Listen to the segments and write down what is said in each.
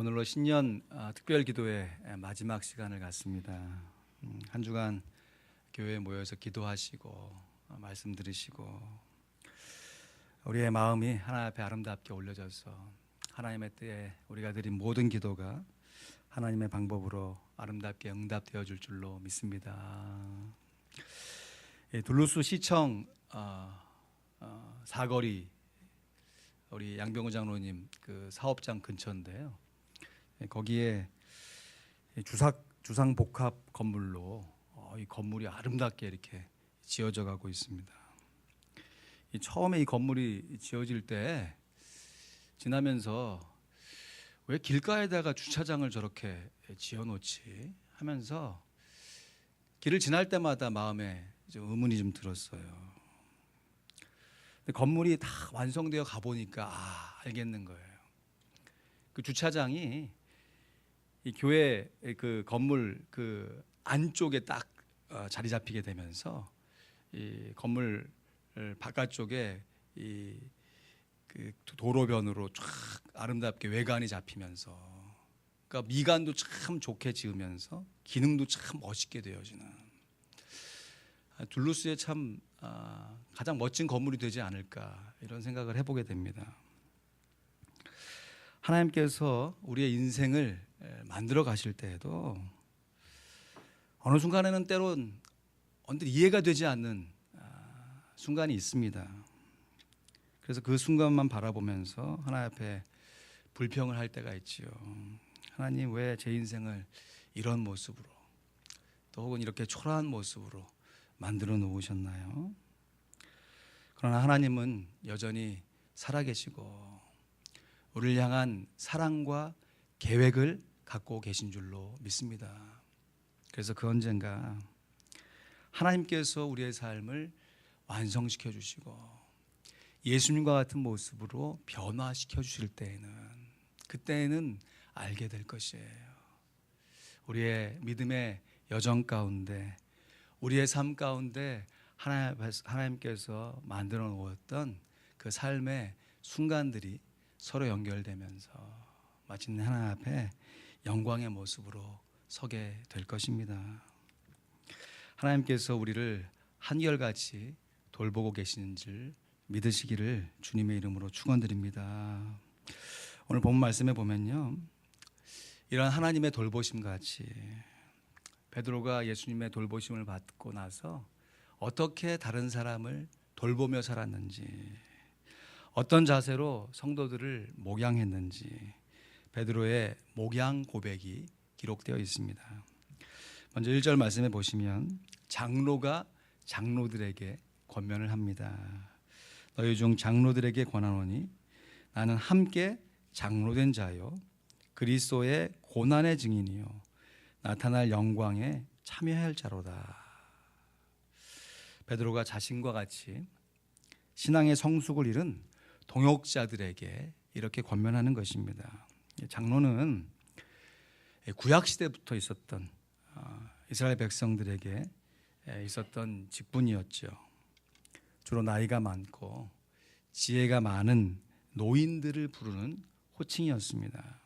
오늘로 신년 특별 기도의 마지막 시간을 갖습니다. 한 주간 교회에 모여서 기도하시고 말씀 들으시고 우리의 마음이 하나님 앞에 아름답게 올려져서 하나님의 때에 우리가 드린 모든 기도가 하나님의 방법으로 아름답게 응답되어 줄 줄로 믿습니다. 둘루스 시청 사거리 우리 양병우 장로님 그 사업장 근처인데요. 거기에 주상 복합 건물로 이 건물이 아름답게 이렇게 지어져 가고 있습니다. 처음에 이 건물이 지어질 때 지나면서 왜 길가에다가 주차장을 저렇게 지어놓지 하면서 길을 지날 때마다 마음에 좀 의문이 좀 들었어요. 근데 건물이 다 완성되어 가보니까 알겠는 거예요. 그 주차장이 이 교회 그 건물 그 안쪽에 딱 자리 잡히게 되면서 이 건물 바깥쪽에 이 그 도로변으로 쫙 아름답게 외관이 잡히면서, 그러니까 미관도 참 좋게 지으면서 기능도 참 멋있게 되어지는 둘루스의 참 가장 멋진 건물이 되지 않을까 이런 생각을 해보게 됩니다. 하나님께서 우리의 인생을 만들어 가실 때에도 어느 순간에는 때론 언뜻 이해가 되지 않는 순간이 있습니다. 그래서 그 순간만 바라보면서 하나님 앞에 불평을 할 때가 있지요. 하나님, 왜 제 인생을 이런 모습으로 또 혹은 이렇게 초라한 모습으로 만들어 놓으셨나요? 그러나 하나님은 여전히 살아계시고 우리를 향한 사랑과 계획을 갖고 계신 줄로 믿습니다. 그래서 그 언젠가 하나님께서 우리의 삶을 완성시켜 주시고 예수님과 같은 모습으로 변화시켜 주실 때에는, 그때에는 알게 될 것이에요. 우리의 믿음의 여정 가운데, 우리의 삶 가운데 하나님께서 만들어 놓았던 그 삶의 순간들이 서로 연결되면서 마침내 하나님 앞에 영광의 모습으로 서게 될 것입니다. 하나님께서 우리를 한결같이 돌보고 계시는 줄 믿으시기를 주님의 이름으로 축원드립니다. 오늘 본 말씀에 보면요, 이런 하나님의 돌보심 같이 베드로가 예수님의 돌보심을 받고 나서 어떻게 다른 사람을 돌보며 살았는지, 어떤 자세로 성도들을 목양했는지 베드로의 목양 고백이 기록되어 있습니다. 먼저 1절 말씀에 보시면 장로가 장로들에게 권면을 합니다. 너희 중 장로들에게 권하노니 나는 함께 장로된 자요 그리스도의 고난의 증인이요 나타날 영광에 참여할 자로다. 베드로가 자신과 같이 신앙의 성숙을 이룬 동역자들에게 이렇게 권면하는 것입니다. 장로는 구약 시대부터 있었던 이스라엘 백성들에게 있었던 직분이었죠. 주로 나이가 많고 지혜가 많은 노인들을 부르는 호칭이었습니다.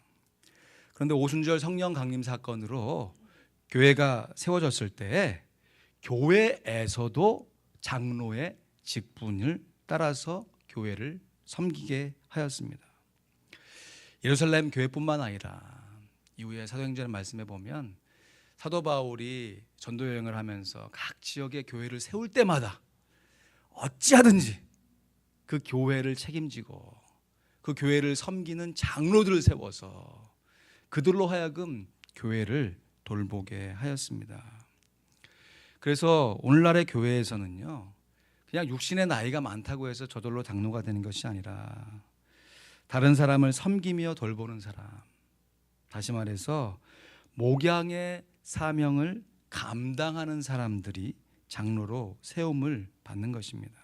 그런데 오순절 성령 강림 사건으로 교회가 세워졌을 때 교회에서도 장로의 직분을 따라서 교회를 섬기게 하였습니다. 예루살렘 교회뿐만 아니라 이후에 사도행전 말씀에 보면 사도 바울이 전도 여행을 하면서 각 지역의 교회를 세울 때마다 어찌하든지 그 교회를 책임지고 그 교회를 섬기는 장로들을 세워서 그들로 하여금 교회를 돌보게 하였습니다. 그래서 오늘날의 교회에서는요, 그냥 육신의 나이가 많다고 해서 저절로 장로가 되는 것이 아니라 다른 사람을 섬기며 돌보는 사람, 다시 말해서 목양의 사명을 감당하는 사람들이 장로로 세움을 받는 것입니다.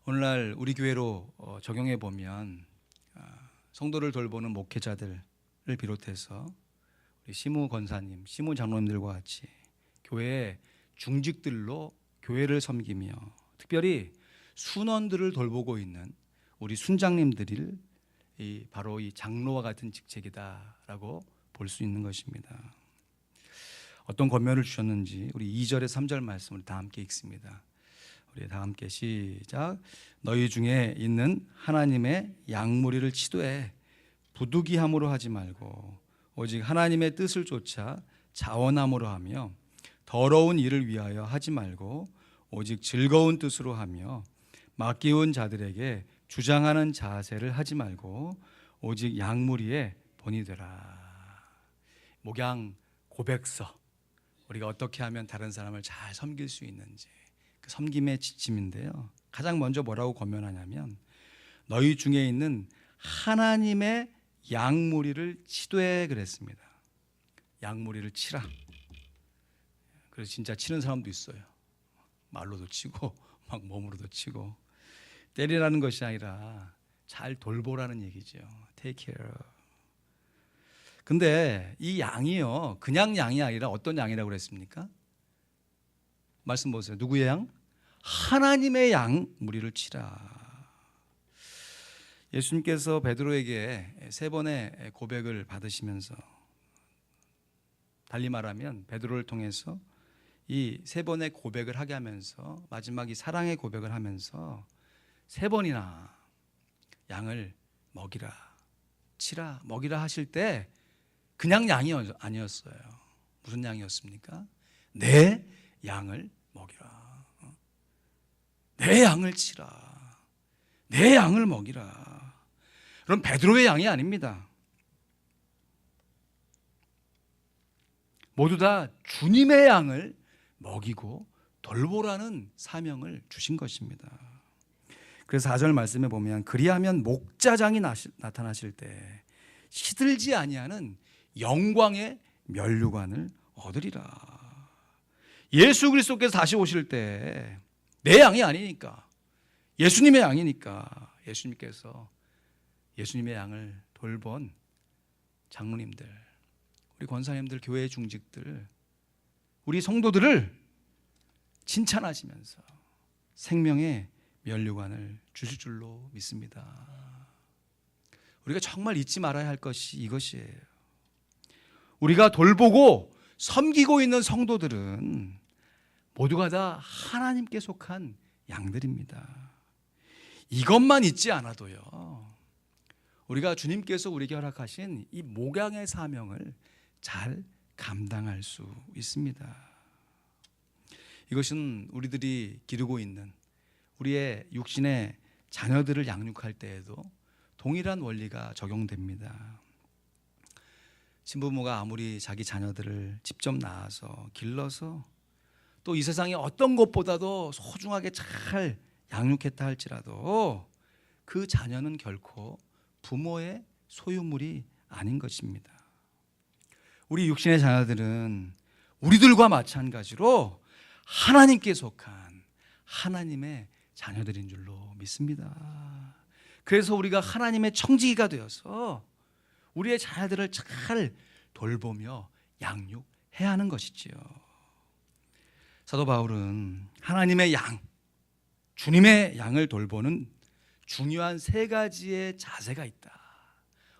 오늘날 우리 교회로 적용해 보면 성도를 돌보는 목회자들을 비롯해서 우리 시무 권사님, 시무 장로님들과 같이 교회의 중직들로 교회를 섬기며 특별히 순원들을 돌보고 있는 우리 순장님들을 바로 이 장로와 같은 직책이다라고 볼 수 있는 것입니다. 어떤 권면을 주셨는지 우리 2절에 3절 말씀을 다 함께 읽습니다. 우리 다 함께 시작. 너희 중에 있는 하나님의 양무리를 치도해 부득이함으로 하지 말고 오직 하나님의 뜻을 쫓아 자원함으로 하며 더러운 일을 위하여 하지 말고 오직 즐거운 뜻으로 하며 맡기운 자들에게 주장하는 자세를 하지 말고 오직 양무리의 본이 되라. 목양 고백서, 우리가 어떻게 하면 다른 사람을 잘 섬길 수 있는지 그 섬김의 지침인데요. 가장 먼저 뭐라고 권면하냐면 너희 중에 있는 하나님의 양무리를 치되 그랬습니다. 양무리를 치라. 그래서 진짜 치는 사람도 있어요. 말로도 치고 막 몸으로도 치고. 때리라는 것이 아니라 잘 돌보라는 얘기죠. Take care. 근데 이 양이요, 그냥 양이 아니라 어떤 양이라고 그랬습니까? 말씀 보세요. 누구의 양? 하나님의 양 무리를 치라. 예수님께서 베드로에게 3번의 고백을 받으시면서, 달리 말하면 베드로를 통해서 이 3번의 고백을 하게 하면서, 마지막 이 사랑의 고백을 하면서 3번이나 양을 먹이라, 치라, 먹이라 하실 때 그냥 양이 아니었어요. 무슨 양이었습니까? 내 양을 먹이라. 내 양을 치라. 내 양을 먹이라. 그럼 베드로의 양이 아닙니다. 모두 다 주님의 양을 먹이고 돌보라는 사명을 주신 것입니다. 그래서 4절 말씀에 보면 그리하면 목자장이 나타나실 때 시들지 아니하는 영광의 면류관을 얻으리라. 예수 그리스도께서 다시 오실 때 내 양이 아니니까, 예수님의 양이니까, 예수님께서 예수님의 양을 돌본 장로님들, 우리 권사님들, 교회 중직들, 우리 성도들을 칭찬하시면서 생명의 면류관을 주실 줄로 믿습니다. 우리가 정말 잊지 말아야 할 것이 이것이에요. 우리가 돌보고 섬기고 있는 성도들은 모두가 다 하나님께 속한 양들입니다. 이것만 잊지 않아도요, 우리가 주님께서 우리에게 허락하신 이 목양의 사명을 잘 감당할 수 있습니다. 이것은 우리들이 기르고 있는 우리의 육신의 자녀들을 양육할 때에도 동일한 원리가 적용됩니다. 신부모가 아무리 자기 자녀들을 직접 낳아서 길러서 또 이 세상의 어떤 것보다도 소중하게 잘 양육했다 할지라도 그 자녀는 결코 부모의 소유물이 아닌 것입니다. 우리 육신의 자녀들은 우리들과 마찬가지로 하나님께 속한 하나님의 자녀들인 줄로 믿습니다. 그래서 우리가 하나님의 청지기가 되어서 우리의 자녀들을 잘 돌보며 양육해야 하는 것이지요. 사도 바울은 하나님의 양, 주님의 양을 돌보는 중요한 3가지의 자세가 있다.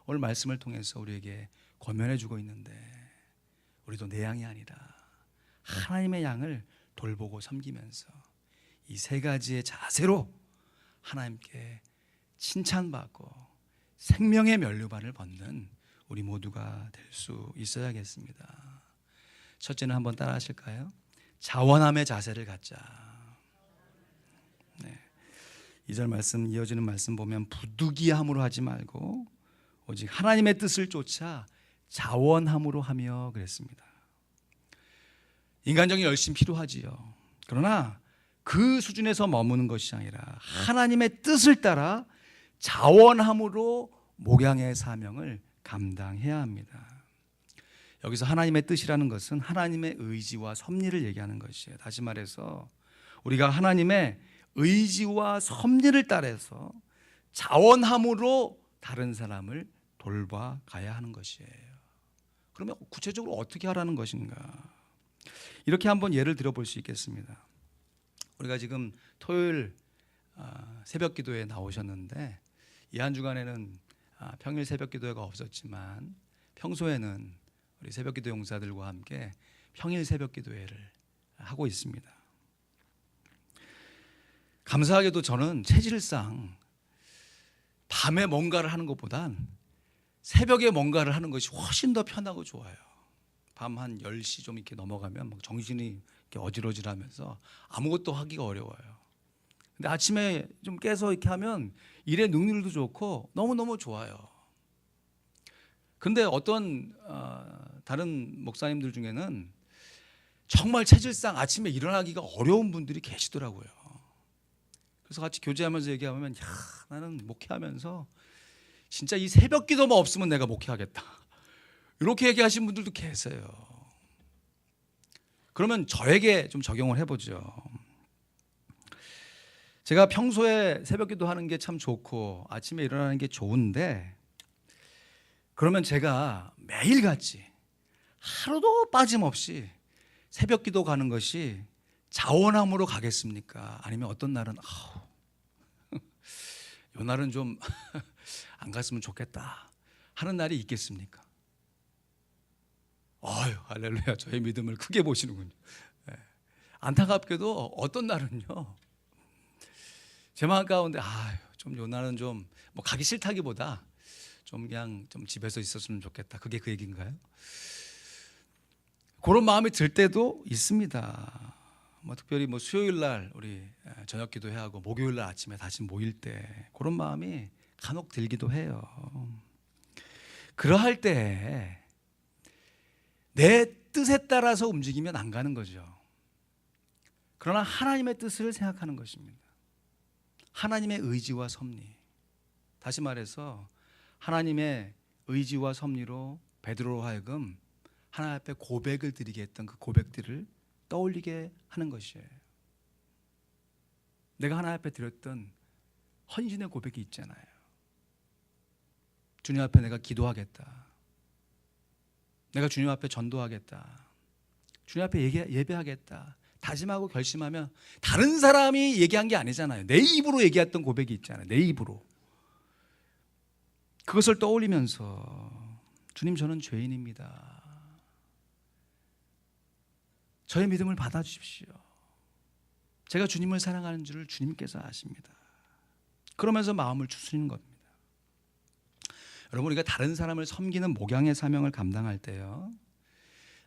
오늘 말씀을 통해서 우리에게 권면해 주고 있는데, 우리도 내 양이 아니라 하나님의 양을 돌보고 섬기면서 이 3가지의 자세로 하나님께 칭찬받고 생명의 면류관을 받는 우리 모두가 될 수 있어야겠습니다. 첫째는 한번 따라 하실까요? 자원함의 자세를 갖자. 네. 2절 말씀, 이어지는 말씀 보면 부득이함으로 하지 말고 오직 하나님의 뜻을 쫓아 자원함으로 하며 그랬습니다. 인간적인 열심이 필요하지요. 그러나 그 수준에서 머무는 것이 아니라 하나님의 뜻을 따라 자원함으로 목양의 사명을 감당해야 합니다. 여기서 하나님의 뜻이라는 것은 하나님의 의지와 섭리를 얘기하는 것이에요. 다시 말해서 우리가 하나님의 의지와 섭리를 따라서 자원함으로 다른 사람을 돌봐가야 하는 것이에요. 그러면 구체적으로 어떻게 하라는 것인가? 이렇게 한번 예를 들어볼 수 있겠습니다. 우리가 지금 토요일 새벽 기도에 나오셨는데 이 한 주간에는 평일 새벽기도회가 없었지만 평소에는 우리 새벽기도 용사들과 함께 평일 새벽기도회를 하고 있습니다. 감사하게도 저는 체질상 밤에 뭔가를 하는 것보단 새벽에 뭔가를 하는 것이 훨씬 더 편하고 좋아요. 밤 한 10시 좀 이렇게 넘어가면 막 정신이 이렇게 어지러지하면서 아무것도 하기가 어려워요. 근데 아침에 좀 깨서 이렇게 하면 일의 능률도 좋고 너무너무 좋아요. 근데 어떤 다른 목사님들 중에는 정말 체질상 아침에 일어나기가 어려운 분들이 계시더라고요. 그래서 같이 교제하면서 얘기하면 나는 목회하면서 진짜 이 새벽 기도만 없으면 내가 목회하겠다, 이렇게 얘기하신 분들도 계세요. 그러면 저에게 좀 적용을 해보죠. 제가 평소에 새벽 기도하는 게 참 좋고 아침에 일어나는 게 좋은데, 그러면 제가 매일같이 하루도 빠짐없이 새벽 기도 가는 것이 자원함으로 가겠습니까? 아니면 어떤 날은 이 날은 좀 안 갔으면 좋겠다 하는 날이 있겠습니까? 할렐루야, 저의 믿음을 크게 보시는군요. 네. 안타깝게도 어떤 날은요, 제 마음 가운데 좀 요 날은 좀 뭐 가기 싫다기보다 좀 그냥 좀 집에서 있었으면 좋겠다, 그게 그 얘기인가요? 그런 마음이 들 때도 있습니다. 특별히 수요일 날 우리 저녁 기도회 하고 목요일 날 아침에 다시 모일 때 그런 마음이 간혹 들기도 해요. 그러할 때 내 뜻에 따라서 움직이면 안 가는 거죠. 그러나 하나님의 뜻을 생각하는 것입니다. 하나님의 의지와 섭리. 다시 말해서 하나님의 의지와 섭리로 베드로로 하여금 하나님 앞에 고백을 드리게 했던 그 고백들을 떠올리게 하는 것이에요. 내가 하나님 앞에 드렸던 헌신의 고백이 있잖아요. 주님 앞에 내가 기도하겠다, 내가 주님 앞에 전도하겠다, 주님 앞에 예배하겠다 다짐하고 결심하면 다른 사람이 얘기한 게 아니잖아요. 내 입으로 얘기했던 고백이 있잖아요. 내 입으로. 그것을 떠올리면서 주님, 저는 죄인입니다, 저의 믿음을 받아주십시오, 제가 주님을 사랑하는 줄을 주님께서 아십니다. 그러면서 마음을 추스리는 겁니다. 여러분, 우리가 다른 사람을 섬기는 목양의 사명을 감당할 때요,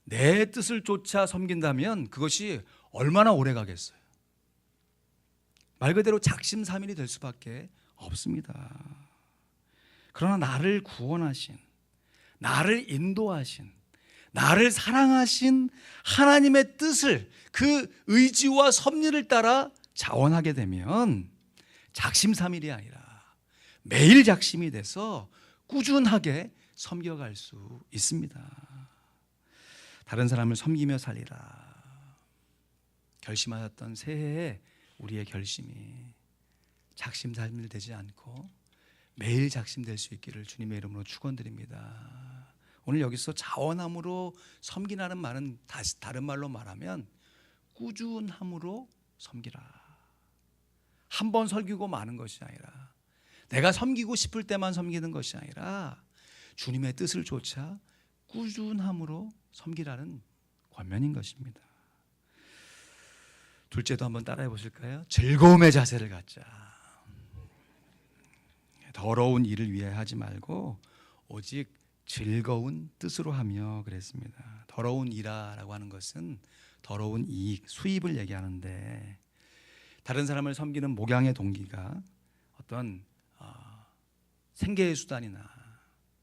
내 뜻을 쫓아 섬긴다면 그것이 얼마나 오래 가겠어요. 말 그대로 작심삼일이 될 수밖에 없습니다. 그러나 나를 구원하신, 나를 인도하신, 나를 사랑하신 하나님의 뜻을, 그 의지와 섭리를 따라 자원하게 되면 작심삼일이 아니라 매일 작심이 돼서 꾸준하게 섬겨갈 수 있습니다. 다른 사람을 섬기며 살리라 결심하셨던 새해에 우리의 결심이 작심삼일 되지 않고 매일 작심될 수 있기를 주님의 이름으로 축원드립니다. 오늘 여기서 자원함으로 섬기라는 말은 다른 말로 말하면 꾸준함으로 섬기라. 한 번 섬기고 마는 것이 아니라, 내가 섬기고 싶을 때만 섬기는 것이 아니라 주님의 뜻을 쫓아 꾸준함으로 섬기라는 권면인 것입니다. 둘째도 한번 따라해 보실까요? 즐거움의 자세를 갖자. 더러운 일을 위해 하지 말고 오직 즐거운 뜻으로 하며 그랬습니다. 더러운 일이라고 하는 것은 더러운 이익, 수입을 얘기하는데, 다른 사람을 섬기는 목양의 동기가 어떤 생계의 수단이나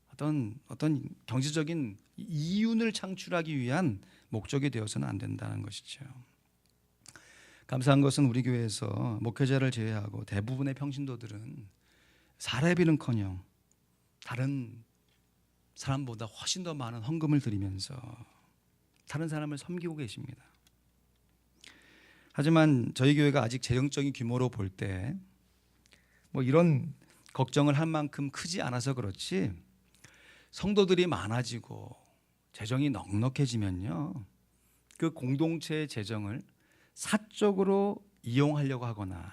어떤 경제적인 이윤을 창출하기 위한 목적이 되어서는 안 된다는 것이죠. 감사한 것은 우리 교회에서 목회자를 제외하고 대부분의 평신도들은 사례비는커녕 다른 사람보다 훨씬 더 많은 헌금을 드리면서 다른 사람을 섬기고 계십니다. 하지만 저희 교회가 아직 재정적인 규모로 볼 때 이런 걱정을 할 만큼 크지 않아서 그렇지, 성도들이 많아지고 재정이 넉넉해지면요, 그 공동체의 재정을 사적으로 이용하려고 하거나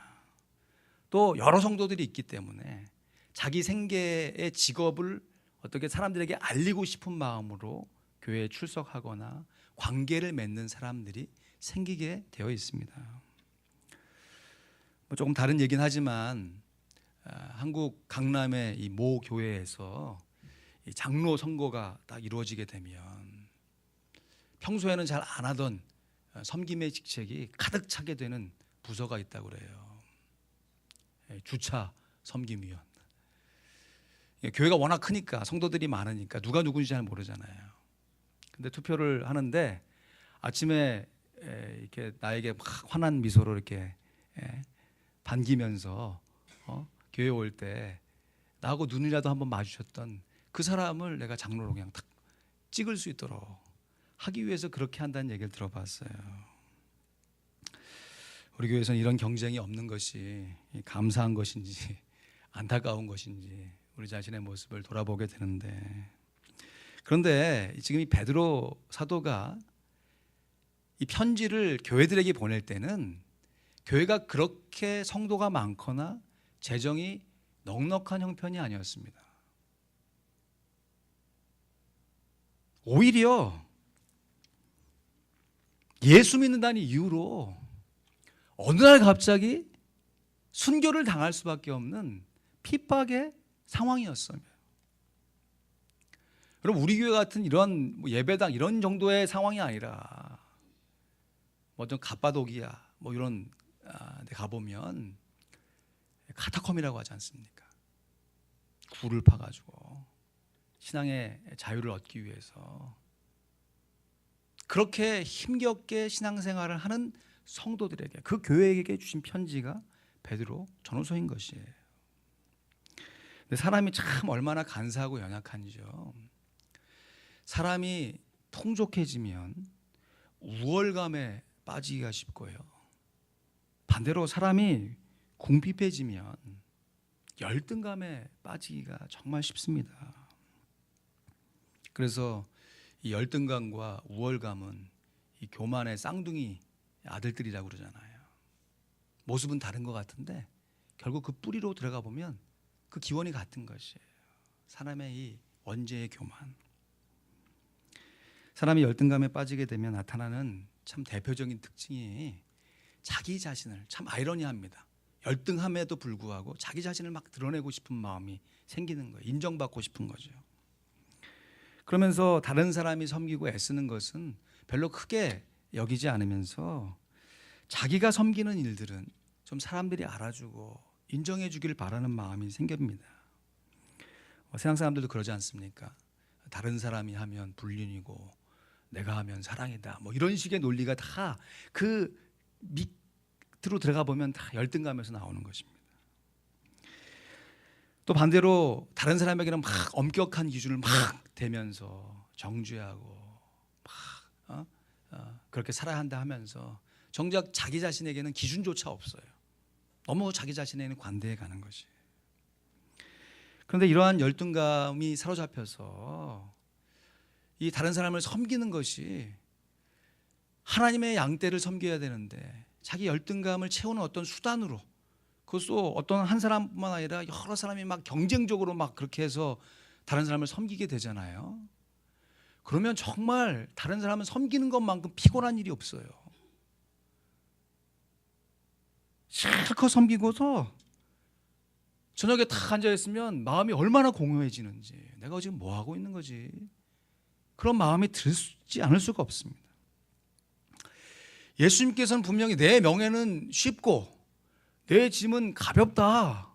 또 여러 성도들이 있기 때문에 자기 생계의 직업을 어떻게 사람들에게 알리고 싶은 마음으로 교회에 출석하거나 관계를 맺는 사람들이 생기게 되어 있습니다. 조금 다른 얘기는 하지만 한국 강남의 이 모 교회에서 이 장로 선거가 딱 이루어지게 되면 평소에는 잘 안 하던 섬김의 직책이 가득 차게 되는 부서가 있다고 그래요. 주차 섬김위원. 교회가 워낙 크니까 성도들이 많으니까 누가 누군지 잘 모르잖아요. 근데 투표를 하는데 아침에 이렇게 나에게 막 환한 미소로 이렇게 반기면서 교회 올 때 나하고 눈이라도 한번 마주쳤던 그 사람을 내가 장로로 그냥 탁 찍을 수 있도록 하기 위해서 그렇게 한다는 얘기를 들어봤어요. 우리 교회에서는 이런 경쟁이 없는 것이 감사한 것인지 안타까운 것인지 우리 자신의 모습을 돌아보게 되는데, 그런데 지금 이 베드로 사도가 이 편지를 교회들에게 보낼 때는 교회가 그렇게 성도가 많거나 재정이 넉넉한 형편이 아니었습니다. 오히려 예수 믿는다는 이유로 어느 날 갑자기 순교를 당할 수밖에 없는 핍박의 상황이었어요. 여러분, 우리 교회 같은 이런 예배당 이런 정도의 상황이 아니라 좀 갑바도기야 이런 데 가보면 카타콤이라고 하지 않습니까? 굴을 파가지고 신앙의 자유를 얻기 위해서 그렇게 힘겹게 신앙생활을 하는 성도들에게, 그 교회에게 주신 편지가 베드로 전후서인 것이에요. 근데 사람이 참 얼마나 간사하고 연약한지요. 사람이 풍족해지면 우월감에 빠지기가 쉽고요. 반대로 사람이 궁핍해지면 열등감에 빠지기가 정말 쉽습니다. 그래서 이 열등감과 우월감은 이 교만의 쌍둥이 아들들이라고 그러잖아요. 모습은 다른 것 같은데 결국 그 뿌리로 들어가 보면 그 기원이 같은 것이에요. 사람의 이 원죄의 교만. 사람이 열등감에 빠지게 되면 나타나는 참 대표적인 특징이 자기 자신을, 참 아이러니합니다. 열등함에도 불구하고 자기 자신을 막 드러내고 싶은 마음이 생기는 거예요. 인정받고 싶은 거죠. 그러면서 다른 사람이 섬기고 애쓰는 것은 별로 크게 여기지 않으면서 자기가 섬기는 일들은 좀 사람들이 알아주고 인정해 주길 바라는 마음이 생깁니다. 세상 사람들도 그러지 않습니까? 다른 사람이 하면 불륜이고 내가 하면 사랑이다, 이런 식의 논리가 다 그 밑으로 들어가 보면 다 열등감에서 나오는 것입니다. 또 반대로 다른 사람에게는 막 엄격한 기준을 막 대면서 정죄하고 막 그렇게 살아야 한다 하면서 정작 자기 자신에게는 기준조차 없어요. 너무 자기 자신에는 관대해 가는 것이. 그런데 이러한 열등감이 사로잡혀서 이 다른 사람을 섬기는 것이 하나님의 양떼를 섬겨야 되는데 자기 열등감을 채우는 어떤 수단으로, 그것도 어떤 한 사람뿐만 아니라 여러 사람이 막 경쟁적으로 막 그렇게 해서 다른 사람을 섬기게 되잖아요. 그러면 정말 다른 사람을 섬기는 것만큼 피곤한 일이 없어요. 실컷 섬기고서 저녁에 탁 앉아있으면 마음이 얼마나 공허해지는지, 내가 지금 뭐 하고 있는 거지, 그런 마음이 들지 않을 수가 없습니다. 예수님께서는 분명히 내 명예는 쉽고 내 짐은 가볍다,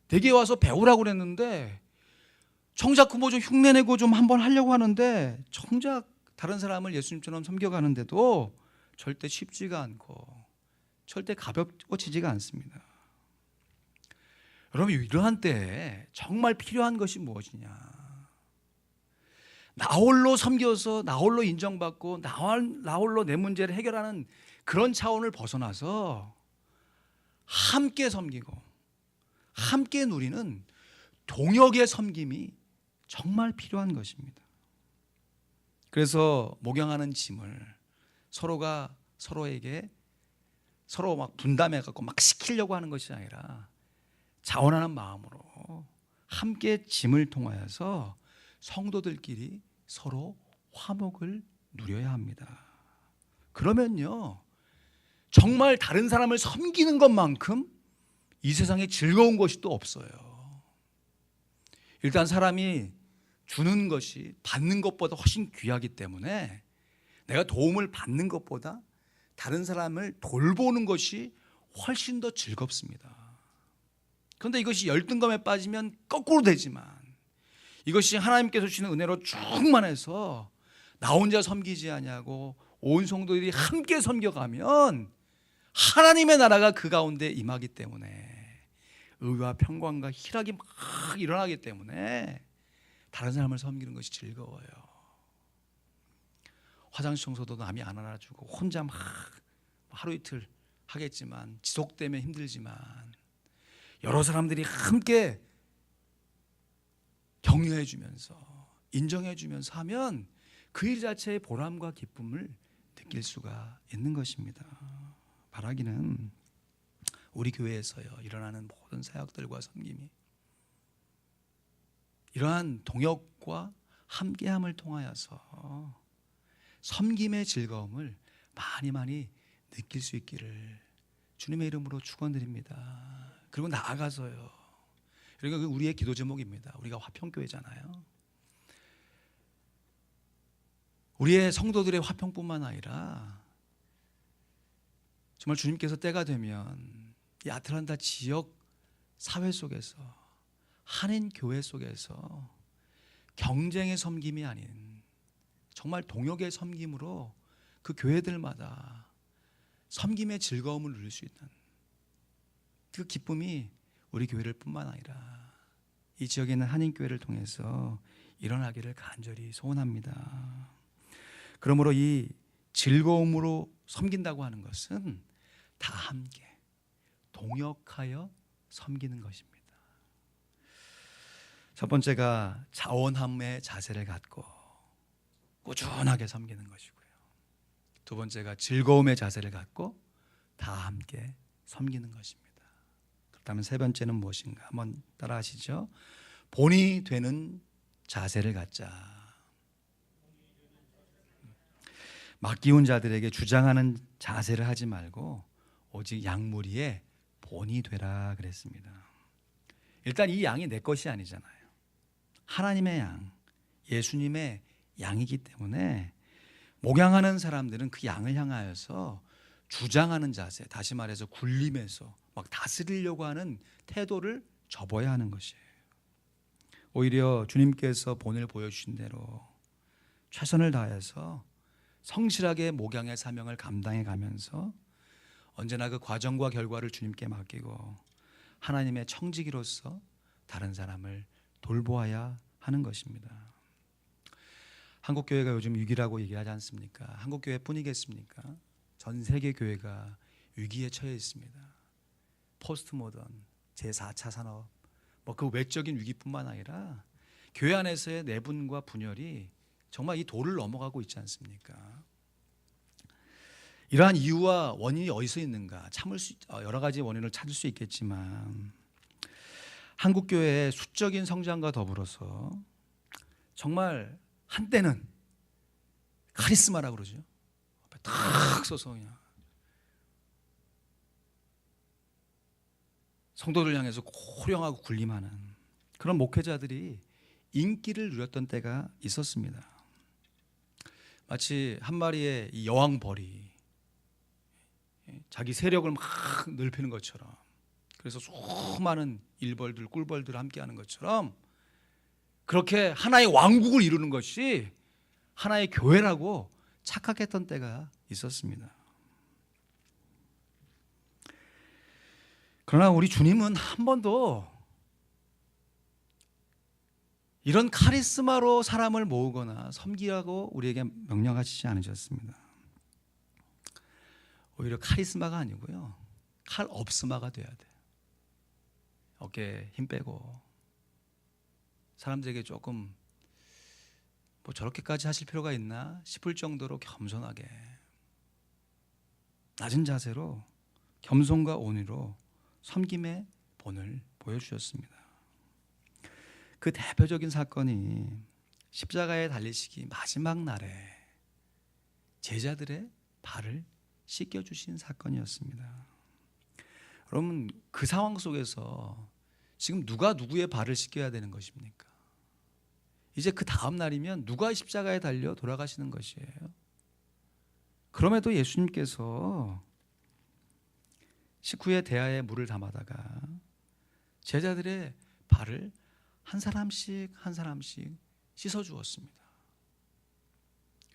내게 와서 배우라고 그랬는데 정작 좀 흉내내고 좀 한번 하려고 하는데 정작 다른 사람을 예수님처럼 섬겨가는데도 절대 쉽지가 않고 절대 가벼워지지가 않습니다. 여러분, 이러한 때에 정말 필요한 것이 무엇이냐? 나홀로 섬겨서 나홀로 인정받고 나홀로 내 문제를 해결하는 그런 차원을 벗어나서 함께 섬기고 함께 누리는 동역의 섬김이 정말 필요한 것입니다. 그래서 목양하는 짐을 서로가 서로에게 서로 막 분담해 갖고 막 시키려고 하는 것이 아니라 자원하는 마음으로 함께 짐을 통하여서 성도들끼리 서로 화목을 누려야 합니다. 그러면요, 정말 다른 사람을 섬기는 것만큼 이 세상에 즐거운 것이 또 없어요. 일단 사람이 주는 것이 받는 것보다 훨씬 귀하기 때문에 내가 도움을 받는 것보다 다른 사람을 돌보는 것이 훨씬 더 즐겁습니다. 그런데 이것이 열등감에 빠지면 거꾸로 되지만, 이것이 하나님께서 주시는 은혜로 충만해서 나 혼자 섬기지 아니하고 온 성도들이 함께 섬겨가면 하나님의 나라가 그 가운데 임하기 때문에, 의와 평강과 희락이 막 일어나기 때문에 다른 사람을 섬기는 것이 즐거워요. 화장실 청소도 남이 안 알아주고 혼자 막 하루 이틀 하겠지만, 지속되면 힘들지만 여러 사람들이 함께 격려해 주면서 인정해 주면서 하면 그 일 자체의 보람과 기쁨을 느낄 수가 있는 것입니다. 바라기는 우리 교회에서요, 일어나는 모든 사역들과 섬김이 이러한 동역과 함께함을 통하여서 섬김의 즐거움을 많이 느낄 수 있기를 주님의 이름으로 축원드립니다. 그리고 나아가서요, 그러니까 우리의 기도 제목입니다. 우리가 화평교회잖아요. 우리의 성도들의 화평뿐만 아니라 정말 주님께서 때가 되면 이 아틀란타 지역 사회 속에서, 한인 교회 속에서 경쟁의 섬김이 아닌 정말 동역의 섬김으로 그 교회들마다 섬김의 즐거움을 누릴 수 있는 그 기쁨이 우리 교회를 뿐만 아니라 이 지역에 있는 한인교회를 통해서 일어나기를 간절히 소원합니다. 그러므로 이 즐거움으로 섬긴다고 하는 것은 다 함께 동역하여 섬기는 것입니다. 첫 번째가 자원함의 자세를 갖고 꾸준하게 섬기는 것이고요. 두 번째가 즐거움의 자세를 갖고 다 함께 섬기는 것입니다. 그렇다면 세 번째는 무엇인가? 한번 따라하시죠. 본이 되는 자세를 갖자. 맡기운 자들에게 주장하는 자세를 하지 말고 오직 양무리의 본이 되라 그랬습니다. 일단 이 양이 내 것이 아니잖아요. 하나님의 양, 예수님의 양이기 때문에 목양하는 사람들은 그 양을 향하여서 주장하는 자세, 다시 말해서 굴림해서 막 다스리려고 하는 태도를 접어야 하는 것이에요. 오히려 주님께서 본을 보여주신 대로 최선을 다해서 성실하게 목양의 사명을 감당해 가면서 언제나 그 과정과 결과를 주님께 맡기고 하나님의 청지기로서 다른 사람을 돌보아야 하는 것입니다. 한국교회가 요즘 위기라고 얘기하지 않습니까? 한국교회뿐이겠습니까? 전 세계 교회가 위기에 처해 있습니다. 포스트 모던, 제4차 산업, 그 외적인 위기뿐만 아니라 교회 안에서의 내분과 분열이 정말 이 도를 넘어가고 있지 않습니까? 이러한 이유와 원인이 어디서 있는가? 여러 가지 원인을 찾을 수 있겠지만 한국 교회의 수적인 성장과 더불어서 정말 한때는 카리스마라고 그러죠. 탁 서서 그냥 성도들 향해서 호령하고 군림하는 그런 목회자들이 인기를 누렸던 때가 있었습니다. 마치 한 마리의 이 여왕벌이 자기 세력을 막 넓히는 것처럼, 그래서 수많은 일벌들, 꿀벌들 함께하는 것처럼 그렇게 하나의 왕국을 이루는 것이 하나의 교회라고 착각했던 때가 있었습니다. 그러나 우리 주님은 한 번도 이런 카리스마로 사람을 모으거나 섬기라고 우리에게 명령하시지 않으셨습니다. 오히려 카리스마가 아니고요, 칼 없스마가 돼야 돼요. 어깨에 힘 빼고 사람들에게 조금 저렇게까지 하실 필요가 있나 싶을 정도로 겸손하게 낮은 자세로 겸손과 온유로 섬김의 본을 보여주셨습니다. 그 대표적인 사건이 십자가에 달리시기 마지막 날에 제자들의 발을 씻겨주신 사건이었습니다. 여러분, 그 상황 속에서 지금 누가 누구의 발을 씻겨야 되는 것입니까? 이제 그 다음 날이면 누가 십자가에 달려 돌아가시는 것이에요. 그럼에도 예수님께서 식후에 대야에 물을 담아다가 제자들의 발을 한 사람씩 한 사람씩 씻어 주었습니다.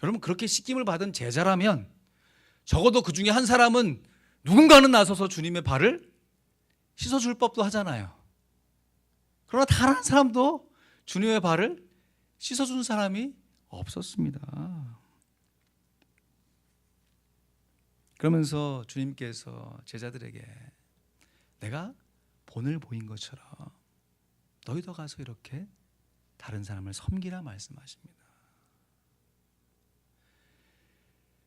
여러분, 그렇게 씻김을 받은 제자라면 적어도 그 중에 한 사람은 누군가는 나서서 주님의 발을 씻어 줄 법도 하잖아요. 그러나 다른 한 사람도 주님의 발을 씻어 준 사람이 없었습니다. 그러면서 주님께서 제자들에게 내가 본을 보인 것처럼 너희도 가서 이렇게 다른 사람을 섬기라 말씀하십니다.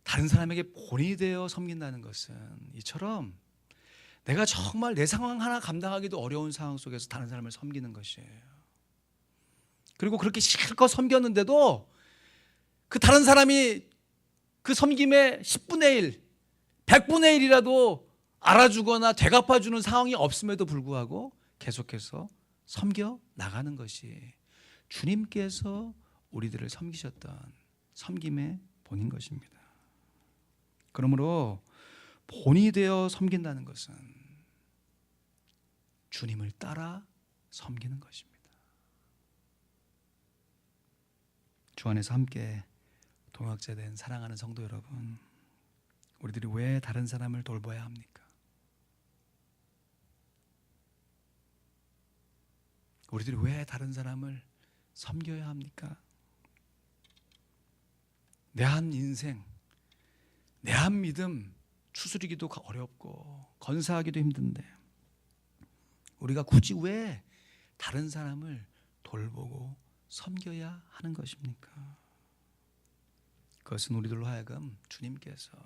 다른 사람에게 본이 되어 섬긴다는 것은 이처럼 내가 정말 내 상황 하나 감당하기도 어려운 상황 속에서 다른 사람을 섬기는 것이에요. 그리고 그렇게 실컷 섬겼는데도 그 다른 사람이 그 섬김의 10분의 1, 100분의 1이라도 알아주거나 되갚아주는 상황이 없음에도 불구하고 계속해서 섬겨 나가는 것이 주님께서 우리들을 섬기셨던 섬김의 본인 것입니다. 그러므로 본이 되어 섬긴다는 것은 주님을 따라 섬기는 것입니다. 주 안에서 함께 동역자된 사랑하는 성도 여러분, 우리들이 왜 다른 사람을 돌봐야 합니까? 우리들이 왜 다른 사람을 섬겨야 합니까? 내 한 인생, 내 한 믿음 추스리기도 어렵고 건사하기도 힘든데 우리가 굳이 왜 다른 사람을 돌보고 섬겨야 하는 것입니까? 그것은 우리들로 하여금 주님께서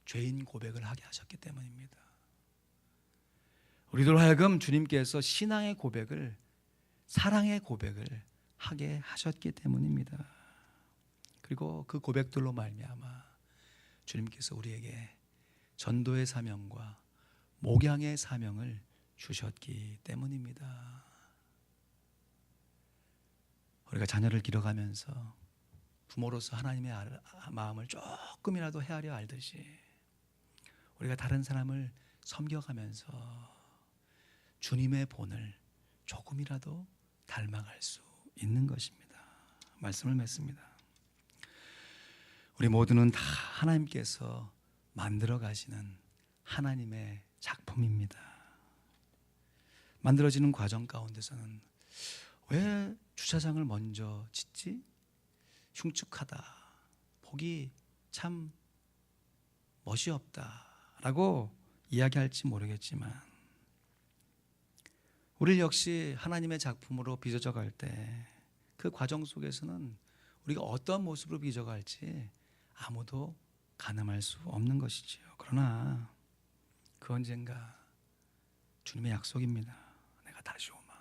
죄인 고백을 하게 하셨기 때문입니다. 우리들로 하여금 주님께서 신앙의 고백을, 사랑의 고백을 하게 하셨기 때문입니다. 그리고 그 고백들로 말미암아 주님께서 우리에게 전도의 사명과 목양의 사명을 주셨기 때문입니다. 우리가 자녀를 기러가면서 부모로서 하나님의 마음을 조금이라도 헤아려 알듯이 우리가 다른 사람을 섬겨가면서 주님의 본을 조금이라도 닮아갈 수 있는 것입니다. 말씀을 맺습니다. 우리 모두는 다 하나님께서 만들어 가시는 하나님의 작품입니다. 만들어지는 과정 가운데서는 왜 주차장을 먼저 짓지? 흉측하다, 보기 참 멋이 없다라고 이야기할지 모르겠지만 우리 역시 하나님의 작품으로 빚어져 갈 때 그 과정 속에서는 우리가 어떤 모습으로 빚어져 갈지 아무도 가늠할 수 없는 것이지요. 그러나 그 언젠가 주님의 약속입니다. 내가 다시 오마.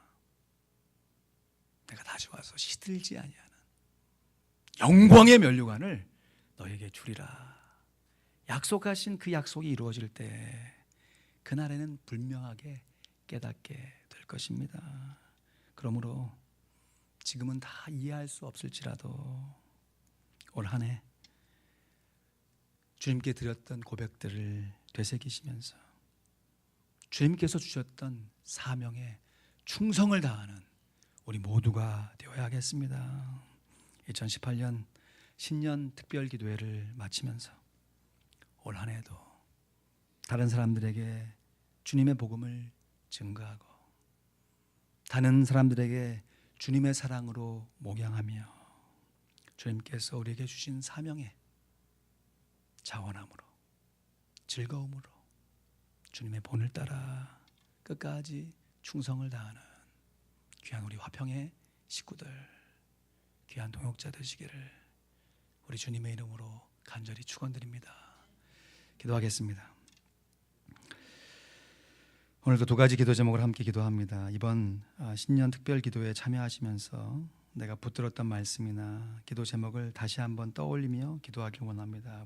내가 다시 와서 시들지 아니하는 영광의 면류관을 너에게 주리라. 약속하신 그 약속이 이루어질 때 그날에는 분명하게 깨닫게 될 것입니다. 그러므로 지금은 다 이해할 수 없을지라도 올 한 해 주님께 드렸던 고백들을 되새기시면서 주님께서 주셨던 사명에 충성을 다하는 우리 모두가 되어야겠습니다. 2018년 신년 특별 기도회를 마치면서 올 한 해도 다른 사람들에게 주님의 복음을 증거하고 다른 사람들에게 주님의 사랑으로 목양하며 주님께서 우리에게 주신 사명에 자원함으로 즐거움으로 주님의 본을 따라 끝까지 충성을 다하는 귀한 우리 화평의 식구들, 귀한 동역자 되시기를 우리 주님의 이름으로 간절히 축원드립니다. 기도하겠습니다. 오늘 그 두 가지 기도 제목을 함께 기도합니다. 이번 신년 특별 기도에 참여하시면서 내가 붙들었던 말씀이나 기도 제목을 다시 한번 떠올리며 기도하길 원합니다.